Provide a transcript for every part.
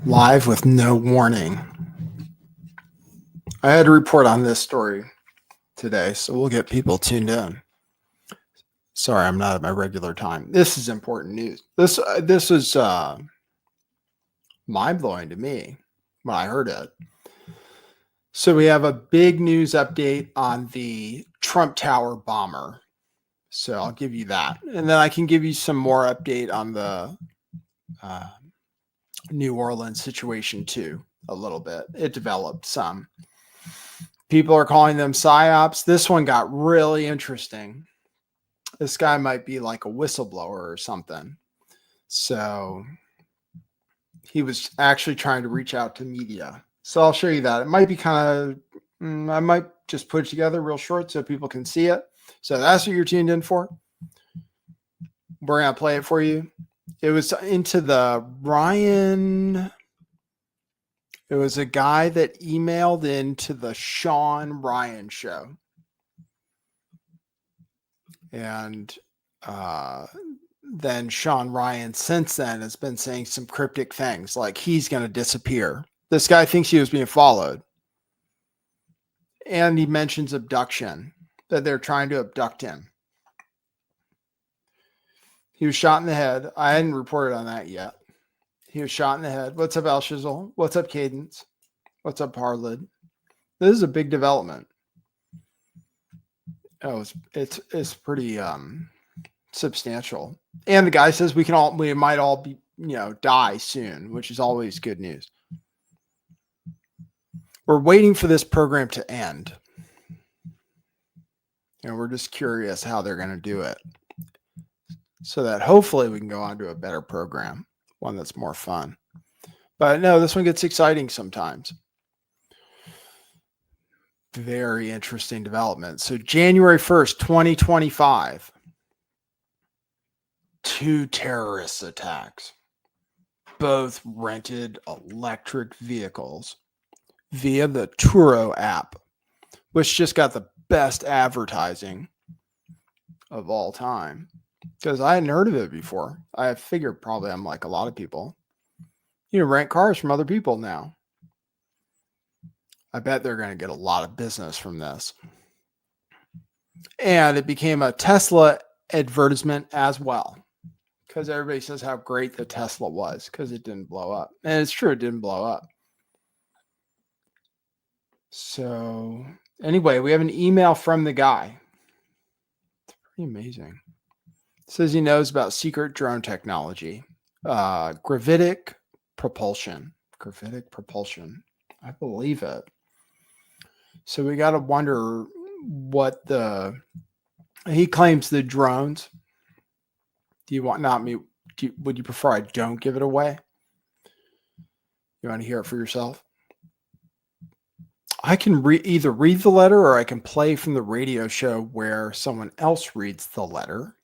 live with no warning. I had to report on this story today, so we'll get people tuned in. Sorry, I'm not at my regular time. This is important news. This is mind-blowing to me when I heard it. So we have a big news update on the Trump Tower bomber. So I'll give you that. And then I can give you some more update on the New Orleans situation too, a little bit. It developed some. People are calling them psyops. This one got really interesting. This guy might be like a whistleblower or something. So he was actually trying to reach out to media. So I'll show you that. It might be kind of, I might just put it together real short so people can see it. So that's what you're tuned in for. We're going to play it for you. It was into the Ryan. It was a guy that emailed into the Sean Ryan show. And then Sean Ryan since then has been saying some cryptic things like he's going to disappear. This guy thinks he was being followed. And he mentions abduction, that they're trying to abduct him. He was shot in the head. I hadn't reported on that yet. He was shot in the head. What's up, Al Shizzle? What's up, Cadence? What's up, Harlid? This is a big development. Oh, it's pretty substantial. And the guy says we might all be, die soon, which is always good news. We're waiting for this program to end. And we're just curious how they're going to do it. So that hopefully we can go on to a better program, one that's more fun. But no, this one gets exciting sometimes. Very interesting development. So January 1st, 2025, 2 terrorist attacks, both rented electric vehicles via the Turo app, which just got the best advertising of all time. Because I hadn't heard of it before. I figured probably I'm like a lot of people. Rent cars from other people now. I bet they're going to get a lot of business from this. And it became a Tesla advertisement as well. Because everybody says how great the Tesla was because it didn't blow up. And it's true, it didn't blow up. So anyway, we have an email from the guy. It's pretty amazing. Says he knows about secret drone technology. Gravitic propulsion. Gravitic propulsion. I believe it. So we got to wonder what he claims the drones. Do you want not me? Would you prefer I don't give it away? You want to hear it for yourself? I can either read the letter or I can play from the radio show where someone else reads the letter.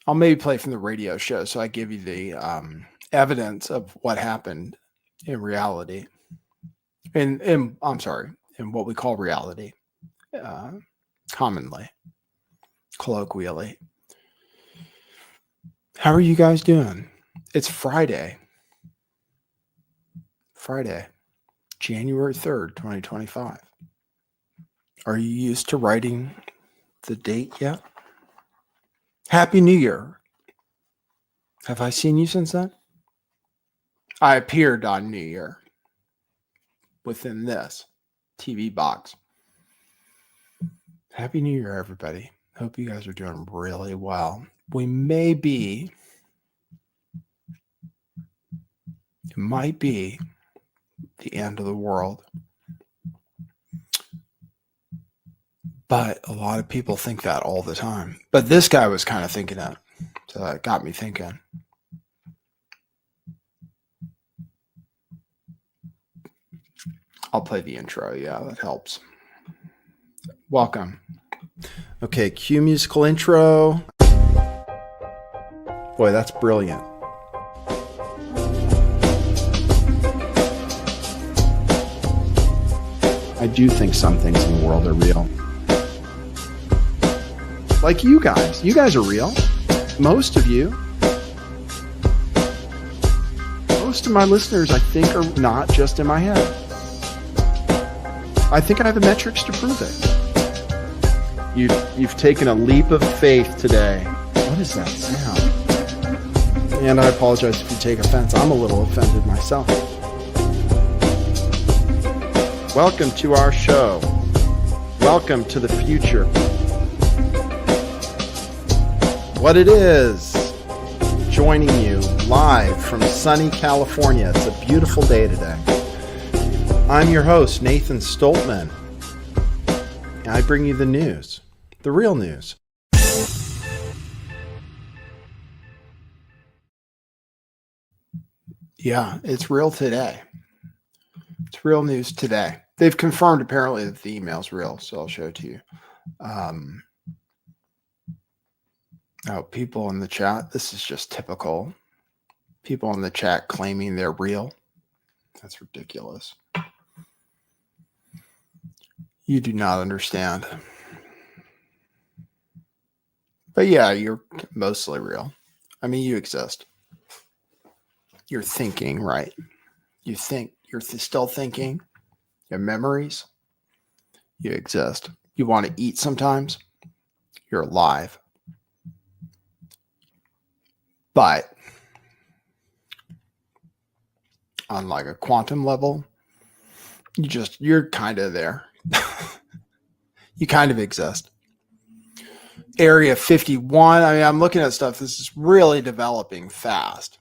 I'll maybe play from the radio show so I give you the evidence of what happened in reality. In what we call reality, commonly, colloquially. How are you guys doing? It's Friday, January 3rd, 2025. Are you used to writing the date yet? Happy New Year. Have I seen you since then? I appeared on New Year within this TV box. Happy New Year, everybody. Hope you guys are doing really well. It might be the end of the world. But a lot of people think that all the time. But this guy was kind of thinking that. So that got me thinking. I'll play the intro. Yeah, that helps. Welcome. Okay, cue musical intro. Boy, that's brilliant. I do think some things in the world are real. Like you guys. You guys are real. Most of you most of my listeners, I think, are not just in my head. I think I have the metrics to prove it. You've taken a leap of faith today. What is that sound? And I apologize if you take offense. I'm a little offended myself. Welcome to our show. Welcome to the future. What it is, joining you live from sunny California. It's a beautiful day today. I'm your host, Nathan Stoltman. And I bring you the news, the real news. Yeah, it's real today. It's real news today. They've confirmed apparently that the email's real, so I'll show it to you. People in the chat, this is just typical. People in the chat claiming they're real. That's ridiculous. You do not understand. But yeah, you're mostly real. I mean, you exist. You're thinking, right? You think. You're still thinking. You have memories. You exist. You want to eat sometimes. You're alive. But on like a quantum level, you're kind of there. You kind of exist. Area 51. I mean, I'm looking at stuff. This is really developing fast.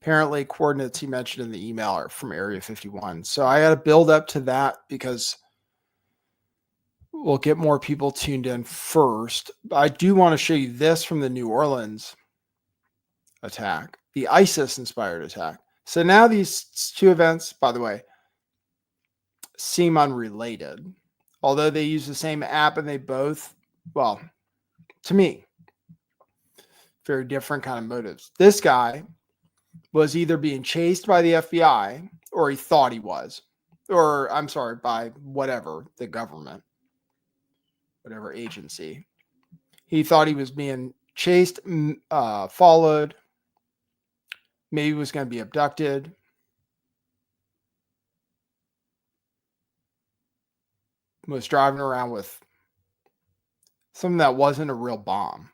Apparently, coordinates he mentioned in the email are from Area 51. So I got to build up to that because we'll get more people tuned in first. I do want to show you this from the New Orleans attack, the ISIS-inspired attack. So now these two events, by the way, seem unrelated, although they use the same app and they both, well, to me, very different kind of motives. This guy was either being chased by the FBI or he thought he was, or I'm sorry, by whatever, the government, whatever agency. He thought he was being chased, followed, maybe was going to be abducted. Was driving around with something that wasn't a real bomb.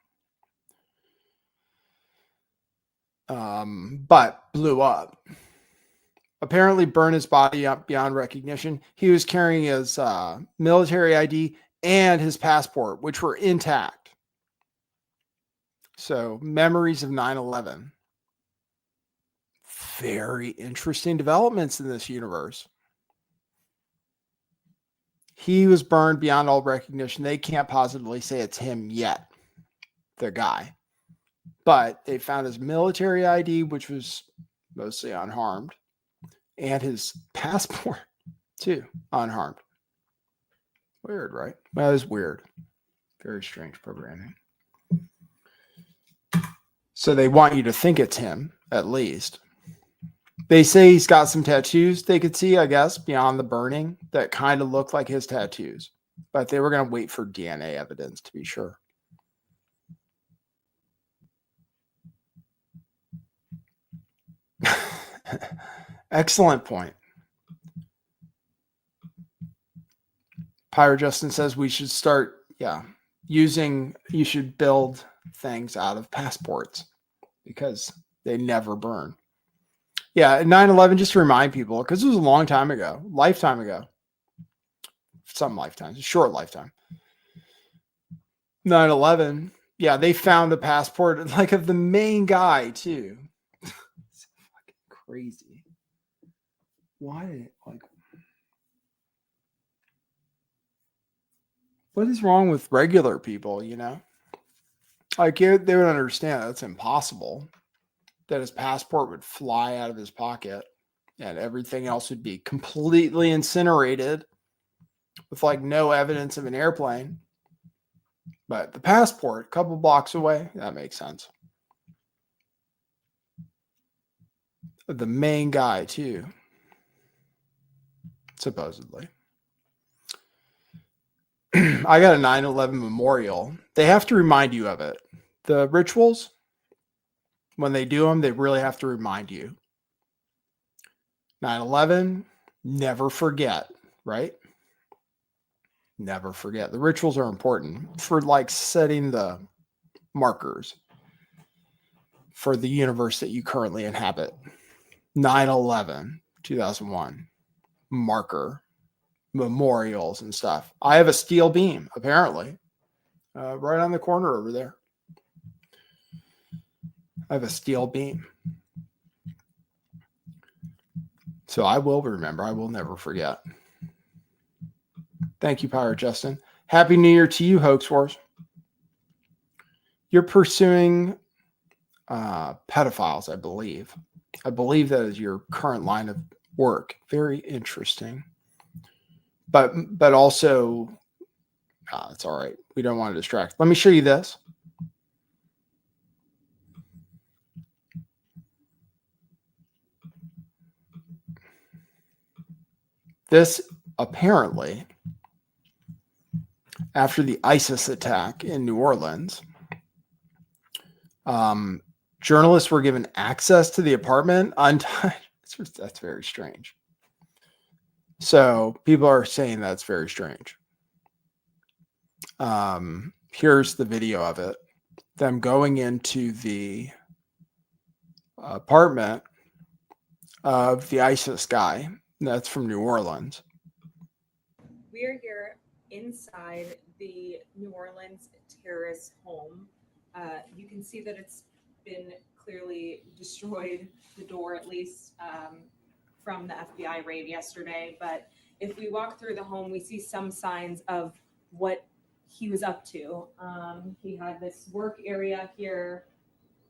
But blew up. Apparently burned his body up beyond recognition. He was carrying his military ID and his passport, which were intact. So memories of 9/11. Very interesting developments in this universe. He was burned beyond all recognition. They can't positively say it's him yet, the guy. But they found his military ID, which was mostly unharmed, and his passport, too, unharmed. Weird, right? Well, that is weird. Very strange programming. So they want you to think it's him, at least. They say he's got some tattoos they could see, I guess, beyond the burning that kind of look like his tattoos. But they were going to wait for DNA evidence to be sure. Excellent point. Pyro Justin says we should start, you should build things out of passports because they never burn. Yeah, 9/11, just to remind people, because it was a long time ago, lifetime ago. Some lifetimes, a short lifetime. 9/11, yeah, they found a passport, like of the main guy, too. It's fucking crazy. Why? Like, what is wrong with regular people, you know? Like, they would understand that's impossible. That his passport would fly out of his pocket and everything else would be completely incinerated with like no evidence of an airplane. But the passport, a couple blocks away, that makes sense. The main guy, too. Supposedly. I got a 9/11 memorial. They have to remind you of it. The rituals, When they do them, they really have to remind you. 9/11, never forget, right? Never forget. The rituals are important for like setting the markers for the universe that you currently inhabit. 9/11, 2001, marker, memorials and stuff. I have a steel beam, apparently, right on the corner over there. I have a steel beam. So I will remember. I will never forget. Thank you, Pirate Justin. Happy New Year to you, Hoax Wars. You're pursuing pedophiles, I believe. I believe that is your current line of work. Very interesting. But also, it's all right. We don't want to distract. Let me show you this. This apparently, after the ISIS attack in New Orleans, journalists were given access to the apartment untouched. That's very strange. So people are saying that's very strange. Here's the video of it. Them going into the apartment of the ISIS guy. That's from New Orleans. We are here inside the New Orleans terrorist home. You can see that it's been clearly destroyed, the door at least, from the FBI raid yesterday. But if we walk through the home, we see some signs of what he was up to. He had this work area here,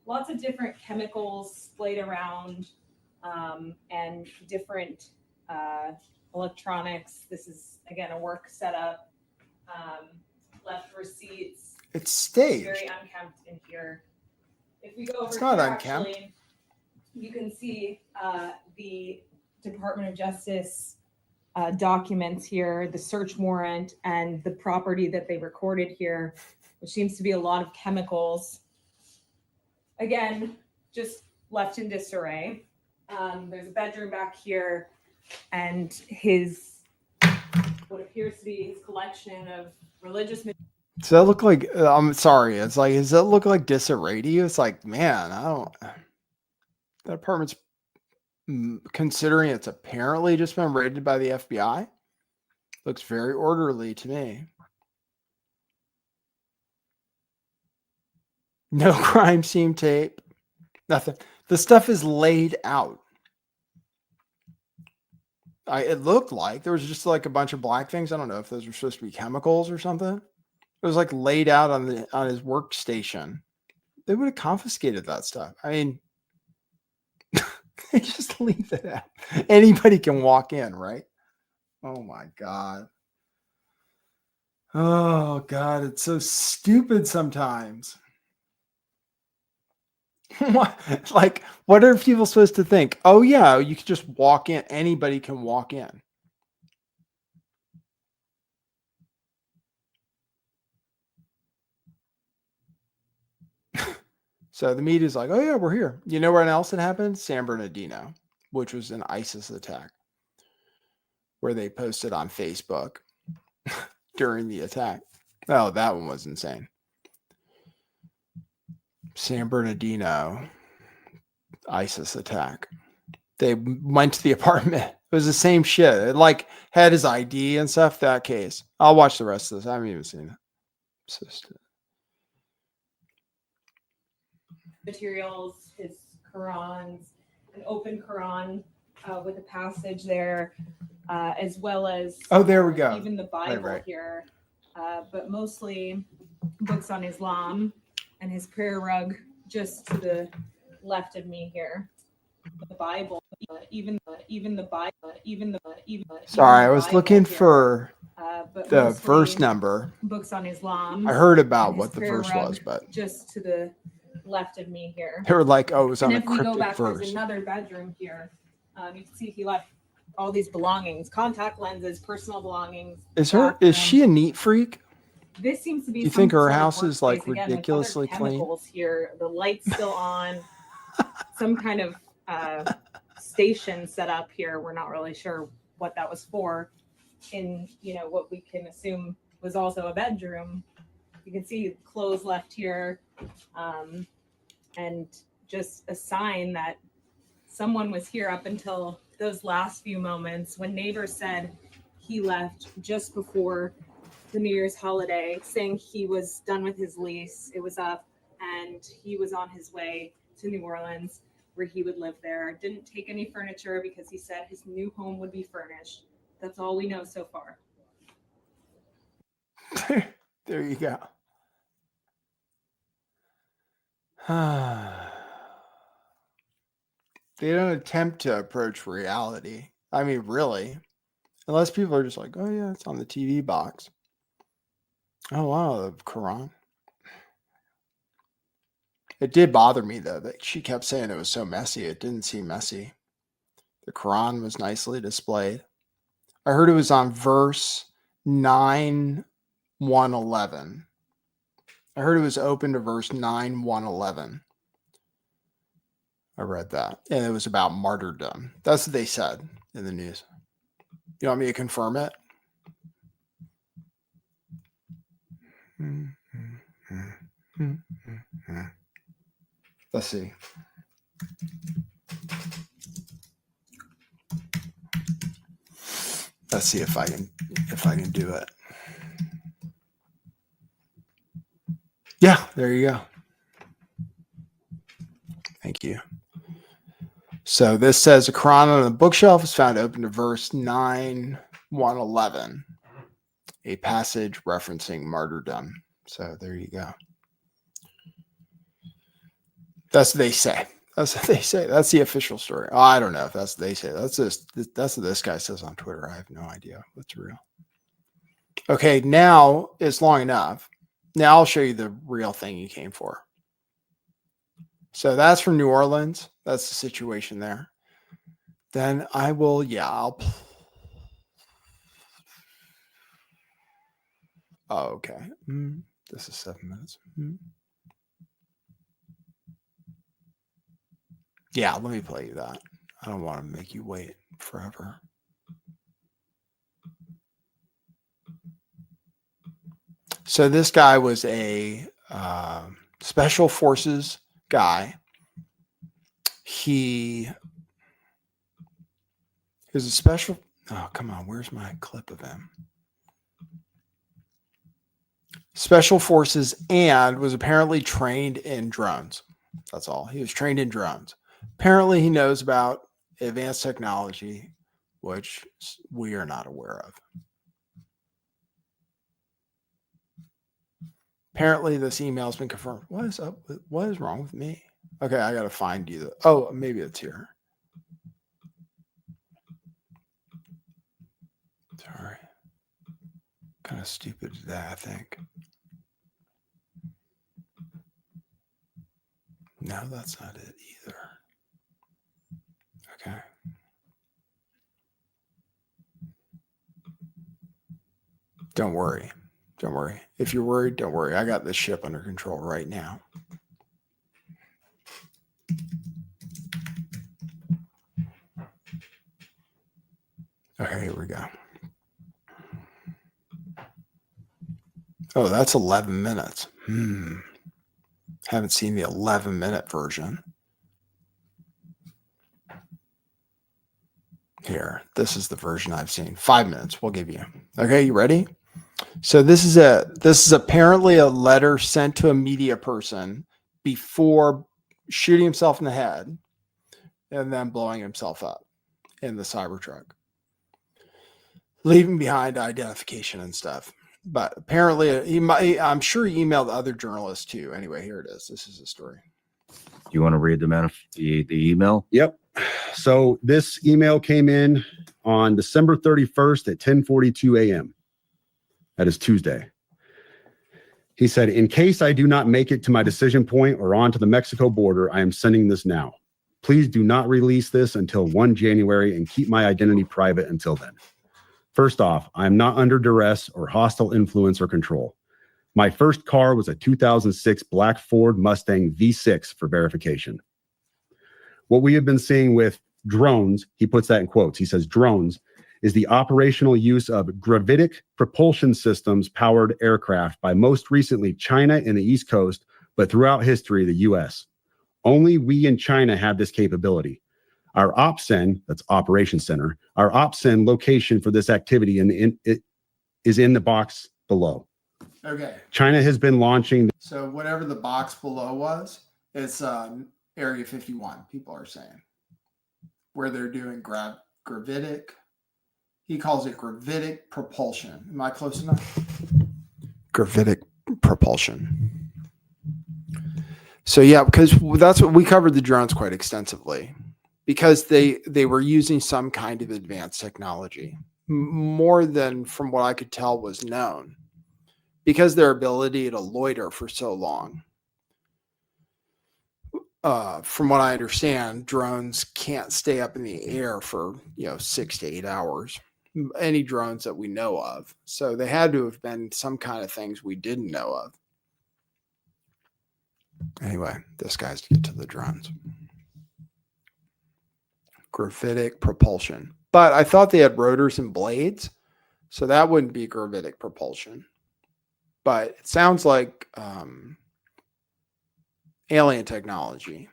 lots of different chemicals splayed around, and different electronics. This is, again, a work setup. Left receipts. It's staged. Very unkempt in here. If we go over it's not here, unkempt. actually, you can see the Department of Justice documents here, the search warrant, and the property that they recorded here, which seems to be a lot of chemicals. Again, just left in disarray. There's a bedroom back here, and his, what appears to be his collection of religious materials. Does that look like, I'm sorry, it's like, does that look like disarray to you? It's like, man, that apartment's, considering it's apparently just been raided by the FBI, looks very orderly to me. No crime scene tape, nothing. The stuff is laid out. It looked like there was just like a bunch of black things. I don't know if those were supposed to be chemicals or something. It was like laid out on his workstation. They would have confiscated that stuff. I mean, they just leave it out. Anybody can walk in, right? Oh my God. Oh God, it's so stupid sometimes. Like, what are people supposed to think? Oh yeah, you can just walk in. Anybody can walk in. So the media is like, oh yeah, we're here. You know where else it happened? San Bernardino, which was an ISIS attack, where they posted on Facebook during the attack. Oh, that one was insane. San Bernardino ISIS attack. They went to the apartment. It was the same shit. It like had his ID and stuff. That case. I'll watch the rest of this. I haven't even seen it. Materials, his Qurans, an open Quran with a passage there, as well as there we go. Even the Bible here, but mostly books on Islam, and his prayer rug just to the left of me here. The Bible, even the Bible. Sorry, I was looking for the verse number. Books on Islam. I heard about what the verse was, but just to the left of me here. They were like, oh, it was on a cryptic if we go back, verse. There's another bedroom here. You can see he left all these belongings, contact lenses, personal belongings. Is she a neat freak? This seems to be. Do you think her house is like ridiculously clean? Here, the light's still on. some kind of station set up here. We're not really sure what that was for. In what we can assume was also a bedroom. You can see clothes left here, and just a sign that someone was here up until those last few moments when neighbors said he left just before the New Year's holiday, saying he was done with his lease. It was up and he was on his way to New Orleans where he would live there. Didn't take any furniture because he said his new home would be furnished. That's all we know so far. There you go. They don't attempt to approach reality. I mean, really. Unless people are just like, oh, yeah, it's on the TV box. Oh, wow, the Quran. It did bother me, though, that she kept saying it was so messy. It didn't seem messy. The Quran was nicely displayed. I heard it was on verse 9, 1, 11. I heard it was open to verse 9, 1, 11. I read that. And it was about martyrdom. That's what they said in the news. You want me to confirm it? Let's see. Let's see if I can do it. Yeah, there you go. Thank you. So this says a Quran on the bookshelf is found open to verse 9, 1, 11, a passage referencing martyrdom. So there you go. That's what they say. That's what they say. That's the official story. Oh, I don't know if that's what they say. That's what this guy says on Twitter. I have no idea what's real. Okay, now it's long enough. Now I'll show you the real thing you came for. So that's from New Orleans. That's the situation there. Then I will, I'll. Oh, okay. This is 7 minutes. Yeah, let me play you that. I don't want to make you wait forever. So this guy was a special forces guy. He is a special. Oh, come on. Where's my clip of him? Special forces and was apparently trained in drones. That's all. He was trained in drones. Apparently, he knows about advanced technology, which we are not aware of. Apparently, this email has been confirmed. What is up? What is wrong with me? Okay, I got to find you. Oh, maybe it's here. Sorry. Kind of stupid today, I think. No, that's not it either. Okay. Don't worry. Don't worry. If you're worried, don't worry. I got this ship under control right now. Okay, here we go. Oh, that's 11 minutes. Haven't seen the 11-minute version. Here, this is the version I've seen. 5 minutes, we'll give you. Okay, you ready? So this is apparently a letter sent to a media person before shooting himself in the head and then blowing himself up in the Cybertruck, leaving behind identification and stuff. But apparently, I'm sure he emailed other journalists too. Anyway, here it is. This is the story. You want to read the email? Yep. So this email came in on December 31st at 10:42 a.m. That is Tuesday. He said, in case I do not make it to my decision point or on to the Mexico border, I am sending this now. Please do not release this until 1 January and keep my identity private until then. First off, I am not under duress or hostile influence or control. My first car was a 2006 black Ford Mustang V6 for verification. What we have been seeing with drones, he puts that in quotes. He says drones is the operational use of gravitic propulsion systems powered aircraft by most recently China and the East Coast, but throughout history, the US. Only we in China have this capability. Our OPCEN, that's Operations Center, our OPCEN location for this activity it is in the box below. Okay. China has been launching. So whatever the box below was, it's Area 51, people are saying, where they're doing gravitic. He calls it gravitic propulsion. Am I close enough? Gravitic propulsion. So yeah, because that's what we covered the drones quite extensively, because they were using some kind of advanced technology, more than from what I could tell was known, because their ability to loiter for so long. From what I understand, drones can't stay up in the air for 6 to 8 hours. Any drones that we know of. So they had to have been some kind of things we didn't know of. Anyway, this guy's to get to the drones. Gravitic propulsion. But I thought they had rotors and blades, so that wouldn't be gravitic propulsion. But it sounds like alien technology,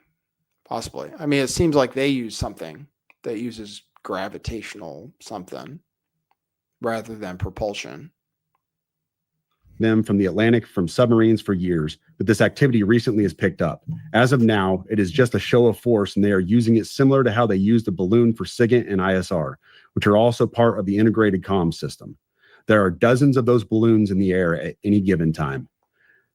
possibly. I mean, it seems like they use something that uses gravitational something rather than propulsion. Them from the Atlantic from submarines for years, but this activity recently has picked up. As of now, it is just a show of force, and they are using it similar to how they use the balloon for SIGINT and ISR, which are also part of the integrated comm system. There are dozens of those balloons in the air at any given time.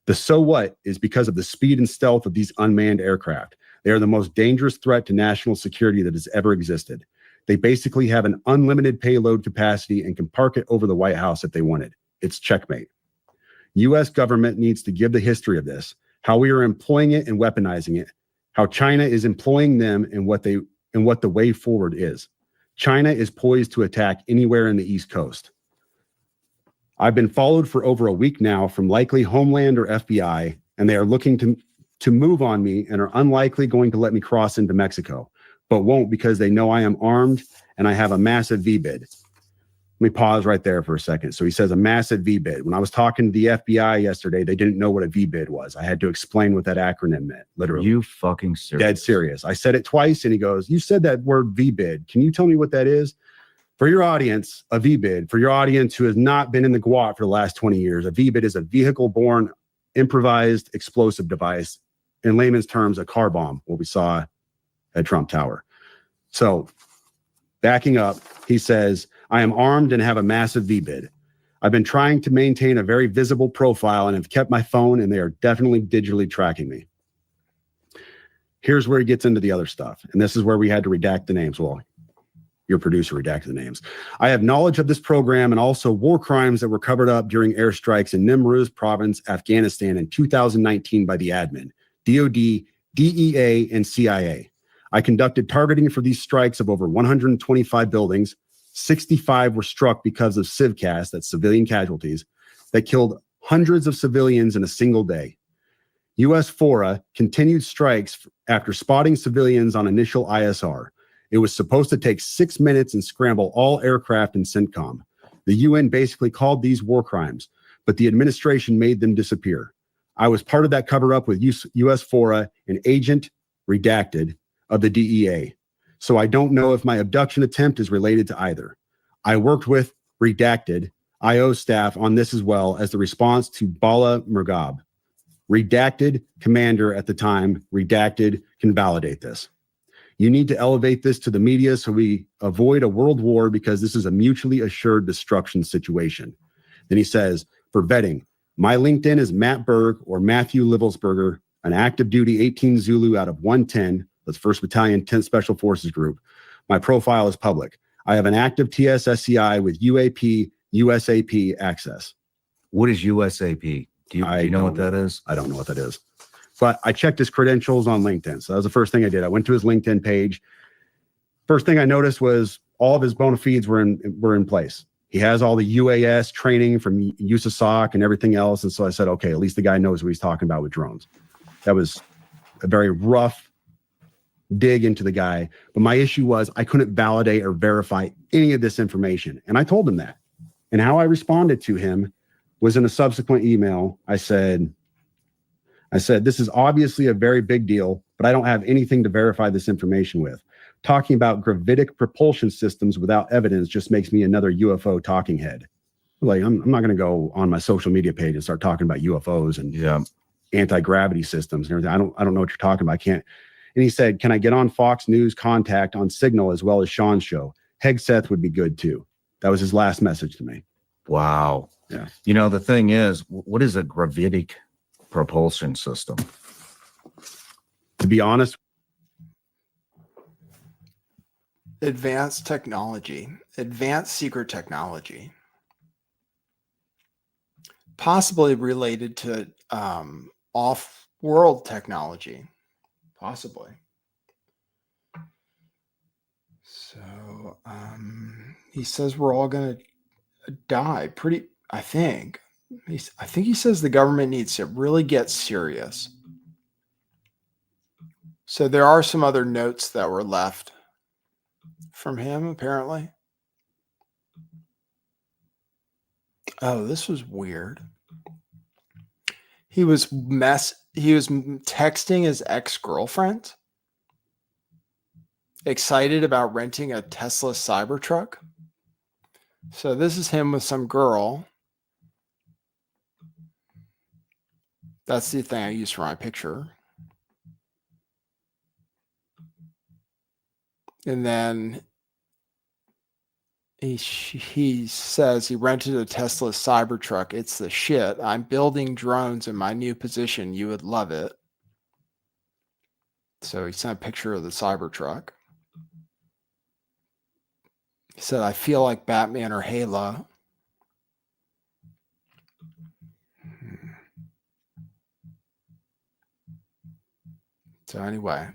The so what is because of the speed and stealth of these unmanned aircraft. They are the most dangerous threat to national security that has ever existed. They basically have an unlimited payload capacity and can park it over the White House if they wanted. It's checkmate. U.S. government needs to give the history of this, how we are employing it and weaponizing it, how China is employing them, and what the way forward is. China is poised to attack anywhere in the East Coast. I've been followed for over a week now from likely Homeland or FBI, and they are looking to move on me and are unlikely going to let me cross into Mexico, but won't because they know I am armed and I have a massive VBID. Let me pause right there for a second. So he says a massive VBID. When I was talking to the FBI yesterday, they didn't know what a VBID was. I had to explain what that acronym meant, literally. You fucking serious? Dead serious. I said it twice and he goes, you said that word VBID. Can you tell me what that is? For your audience, a VBID, for your audience who has not been in the GWOT for the last 20 years, a VBID is a vehicle-borne improvised explosive device. In layman's terms, a car bomb, what we saw at Trump Tower. So backing up, he says, I am armed and have a massive VBID. I've been trying to maintain a very visible profile and have kept my phone, and they are definitely digitally tracking me. Here's where he gets into the other stuff. And this is where we had to redact the names. Well, your producer redacted the names. I have knowledge of this program and also war crimes that were covered up during airstrikes in Nimruz province, Afghanistan in 2019 by the admin, DOD, DEA, and CIA. I conducted targeting for these strikes of over 125 buildings. 65 were struck because of civcas, that's civilian casualties, that killed hundreds of civilians in a single day. U.S. FORA continued strikes after spotting civilians on initial ISR. It was supposed to take 6 minutes and scramble all aircraft in CENTCOM. The UN basically called these war crimes, but the administration made them disappear. I was part of that cover-up with U.S. FORA, an agent, redacted, of the DEA. So I don't know if my abduction attempt is related to either. I worked with redacted IO staff on this as well as the response to Bala Murghab. Redacted commander at the time, redacted can validate this. You need to elevate this to the media so we avoid a world war because this is a mutually assured destruction situation. Then he says, for vetting, my LinkedIn is Matt Berg or Matthew Livelsberger, an active duty 18 Zulu out of 110, that's 1st Battalion 10th Special Forces Group. My profile is public. I have an active TSSCI with UAP, USAP access. What is USAP? Do you know what that is? I don't know what that is. But I checked his credentials on LinkedIn. So that was the first thing I did. I went to his LinkedIn page. First thing I noticed was all of his bona fides were in place. He has all the UAS training from USASOC and everything else. And so I said, okay, at least the guy knows what he's talking about with drones. That was a very rough dig into the guy. But my issue was I couldn't validate or verify any of this information. And I told him that. And how I responded to him was in a subsequent email. I said, this is obviously a very big deal, but I don't have anything to verify this information with. Talking about gravitic propulsion systems without evidence just makes me another UFO talking head. Like, I'm not going to go on my social media page and start talking about UFOs and anti-gravity systems and everything. I don't know what you're talking about. I can't. And he said, can I get on Fox News Contact on Signal as well as Sean's show? Hegseth would be good too. That was his last message to me. Wow. Yeah. You know, the thing is, what is a gravitic propulsion system? To be honest, Advanced technology, advanced secret technology, possibly related to off-world technology, possibly. So he says we're all going to die. I think he says the government needs to really get serious. So there are some other notes that were left from him, apparently. Oh, this was weird. He was texting his ex-girlfriend, excited about renting a Tesla Cybertruck. So this is him with some girl. That's the thing I used for my picture. And then he says he rented a Tesla Cybertruck. It's the shit. I'm building drones in my new position. You would love it. So he sent a picture of the Cybertruck. He said, I feel like Batman or Halo. So anyway,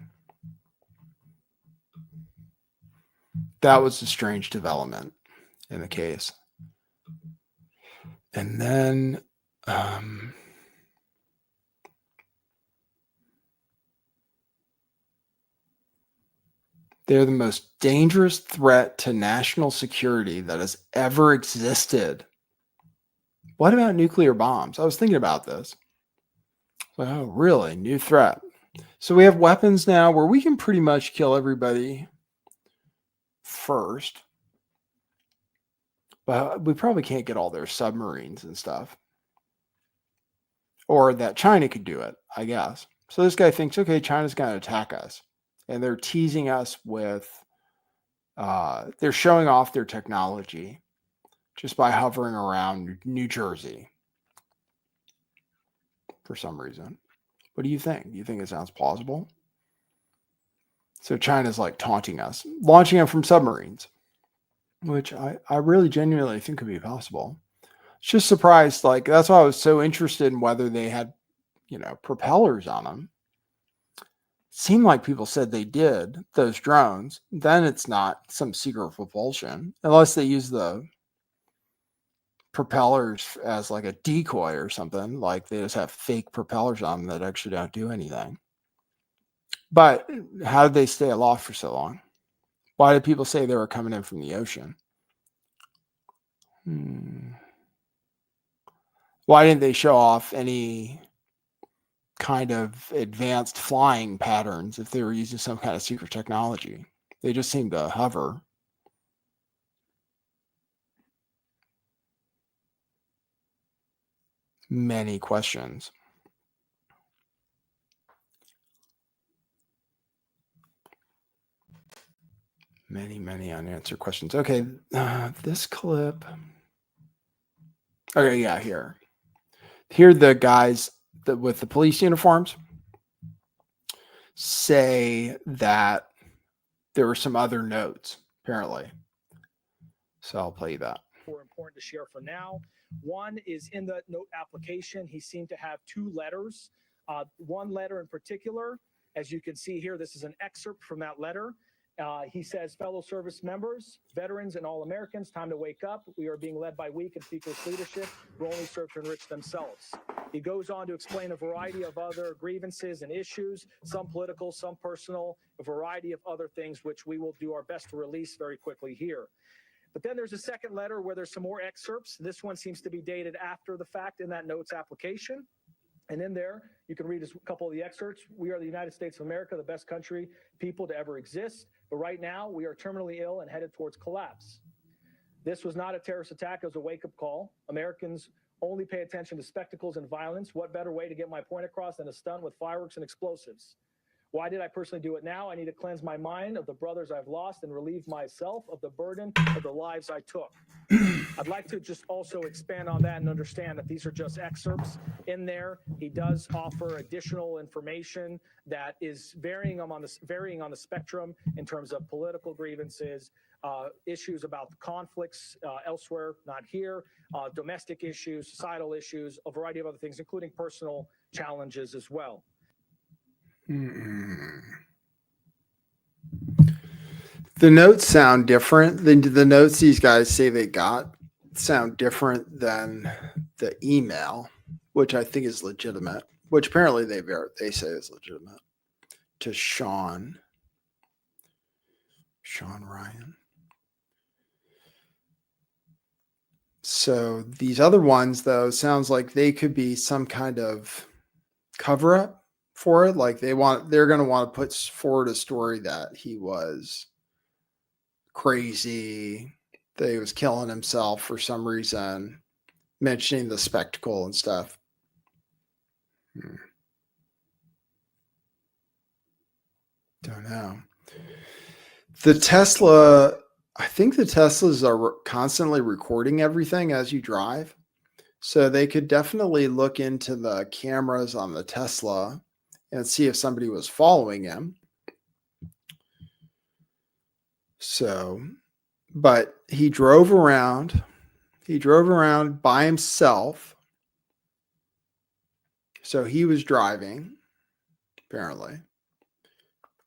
that was a strange development in the case. And then they're the most dangerous threat to national security that has ever existed. What about nuclear bombs? I was thinking about this. Oh, really? New threat. So we have weapons now where we can pretty much kill everybody first. But we probably can't get all their submarines and stuff. Or that China could do it, I guess. So this guy thinks, okay, China's going to attack us. And they're teasing us with, they're showing off their technology just by hovering around New Jersey for some reason. What do you think? Do you think it sounds plausible? So China's like taunting us, launching them from submarines, which I really genuinely think could be possible. Just surprised, like that's why I was so interested in whether they had, propellers on them. Seemed like people said they did, those drones. Then it's not some secret propulsion, unless they use the propellers as like a decoy or something. Like they just have fake propellers on them that actually don't do anything. But how did they stay aloft for so long? Why did people say they were coming in from the ocean? Why didn't they show off any kind of advanced flying patterns if they were using some kind of secret technology? They just seemed to hover. Many questions. Many unanswered questions. Okay, this clip. Okay, yeah, here. Here the guys with the police uniforms say that there were some other notes, apparently. So I'll play you that. Important to share for now. One is in the note application. He seemed to have two letters. One letter in particular, as you can see here, this is an excerpt from that letter. He says, fellow service members, veterans, and all Americans, time to wake up. We are being led by weak and feckless leadership who only serve to enrich themselves. He goes on to explain a variety of other grievances and issues, some political, some personal, a variety of other things, which we will do our best to release very quickly here. But then there's a second letter where there's some more excerpts. This one seems to be dated after the fact in that notes application. And in there, you can read a couple of the excerpts. We are the United States of America, the best country, people to ever exist. But right now, we are terminally ill and headed towards collapse. This was not a terrorist attack. It was a wake-up call. Americans only pay attention to spectacles and violence. What better way to get my point across than a stunt with fireworks and explosives? Why did I personally do it now? I need to cleanse my mind of the brothers I've lost and relieve myself of the burden of the lives I took. I'd like to just also expand on that and understand that these are just excerpts in there. He does offer additional information that is varying on the spectrum in terms of political grievances, issues about the conflicts elsewhere, not here, domestic issues, societal issues, a variety of other things, including personal challenges as well. The notes sound different. The notes these guys say they got sound different than the email, which I think is legitimate, which apparently they say is legitimate, to Sean Ryan. So these other ones, though, sounds like they could be some kind of cover up for it. Like they're going to want to put forward a story that he was crazy, that he was killing himself for some reason, mentioning the spectacle and stuff. Don't know. The Tesla, I think the Teslas are constantly recording everything as you drive. So they could definitely look into the cameras on the Tesla and see if somebody was following him. So, but he drove around by himself. So he was driving, apparently.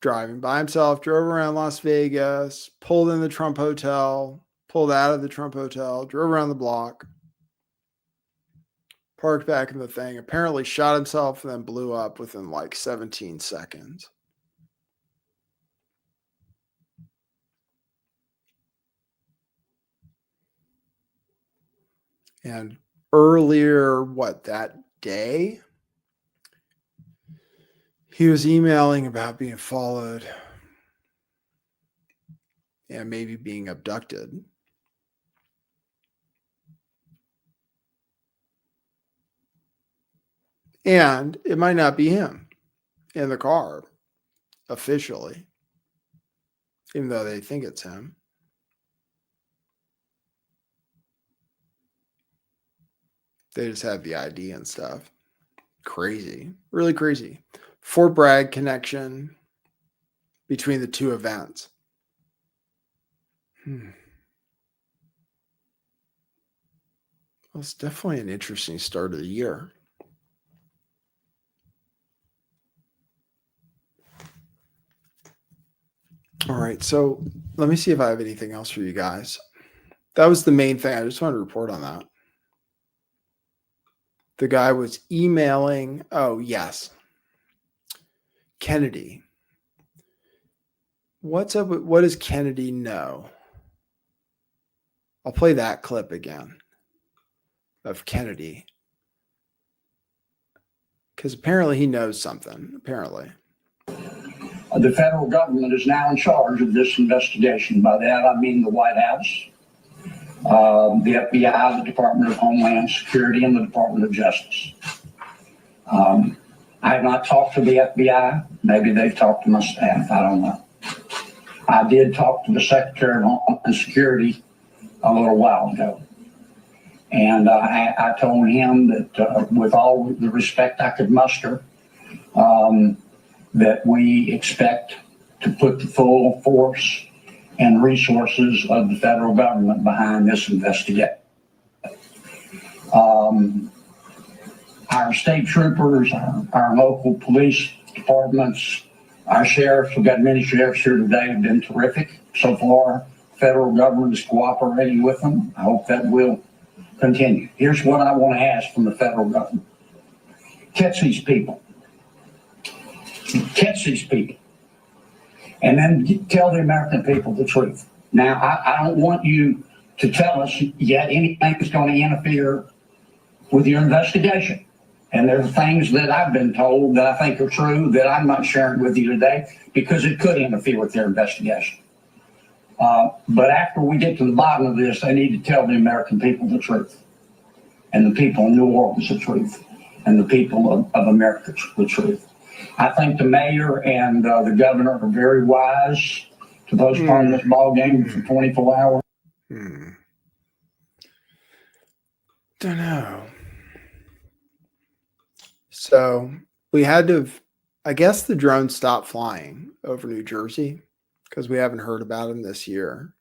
Driving by himself, drove around Las Vegas, pulled in the Trump Hotel, pulled out of the Trump Hotel, drove around the block, parked back in the thing, apparently shot himself and then blew up within like 17 seconds. And earlier, that day, he was emailing about being followed and maybe being abducted. And it might not be him in the car officially, even though they think it's him. They just have the ID and stuff. Crazy, really crazy. Fort Bragg connection between the two events. Well, it's definitely an interesting start of the year. All right, so let me see if I have anything else for you guys. That was the main thing. I just wanted to report on that. The guy was emailing. Oh, yes. Kennedy. What's up? What does Kennedy know? I'll play that clip again of Kennedy. Because apparently he knows something. Apparently. The federal government is now in charge of this investigation. By that, I mean the White House, the FBI, the Department of Homeland Security, and the Department of Justice. I have not talked to the FBI. Maybe they've talked to my staff. I don't know. I did talk to the Secretary of Homeland Security a little while ago. And I told him that with all the respect I could muster, that we expect to put the full force and resources of the federal government behind this investigation. Our state troopers, our local police departments, Our sheriffs, we've got many sheriffs here today, have been terrific so far. Federal government is cooperating with them. I hope that will continue. Here's what I want to ask from the federal government. Catch these people. Catch these people. And then tell the American people the truth. Now, I don't want you to tell us yet anything that's going to interfere with your investigation. And there are things that I've been told that I think are true that I'm not sharing with you today because it could interfere with their investigation. But after we get to the bottom of this, I need to tell the American people the truth, and the people in New Orleans the truth, and the people of America the truth. I think the mayor and the governor are very wise to postpone this ball game for 24 hours. Don't know. So we had to, I guess the drone stopped flying over New Jersey because we haven't heard about him this year.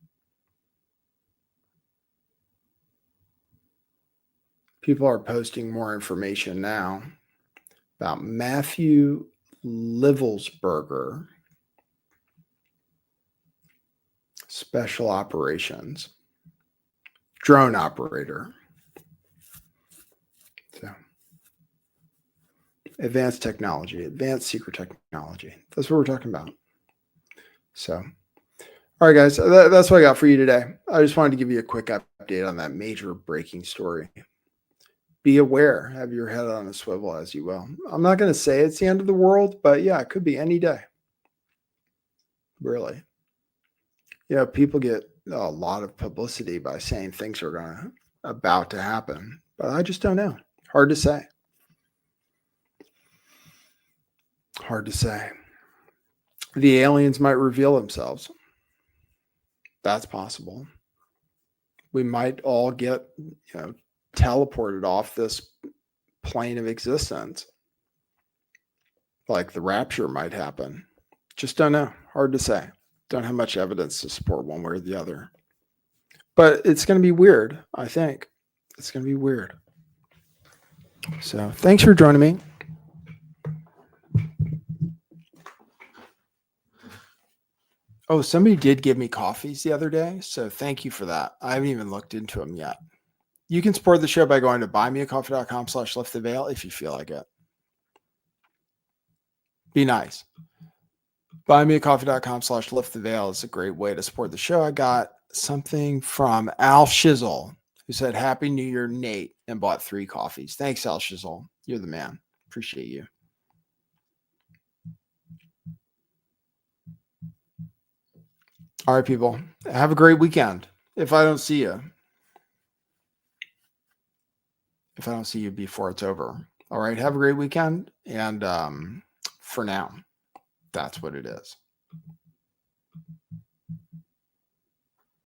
People are posting more information now about Matthew Livelsberger, special operations, drone operator. So, advanced technology, advanced secret technology. That's what we're talking about. So, all right, guys, that's what I got for you today. I just wanted to give you a quick update on that major breaking story. Be aware, have your head on a swivel as you will. I'm not going to say it's the end of the world, but yeah, it could be any day. Really. Yeah, people get a lot of publicity by saying things are about to happen, but I just don't know. Hard to say. Hard to say. The aliens might reveal themselves. That's possible. We might all get, teleported off this plane of existence. Like the rapture might happen. Just don't know. Hard to say. Don't have much evidence to support one way or the other. But it's going to be weird, I think. It's going to be weird. So thanks for joining me. Oh, somebody did give me coffees the other day. So thank you for that. I haven't even looked into them yet. You can support the show by going to buymeacoffee.com/lifttheveil if you feel like it. Be nice. Buymeacoffee.com/lifttheveil is a great way to support the show. I got something from Al Shizzle, who said, Happy New Year, Nate, and bought 3 coffees. Thanks, Al Shizzle. You're the man. Appreciate you. All right, people. Have a great weekend. If I don't see you before it's over. All right. Have a great weekend. And for now, that's what it is.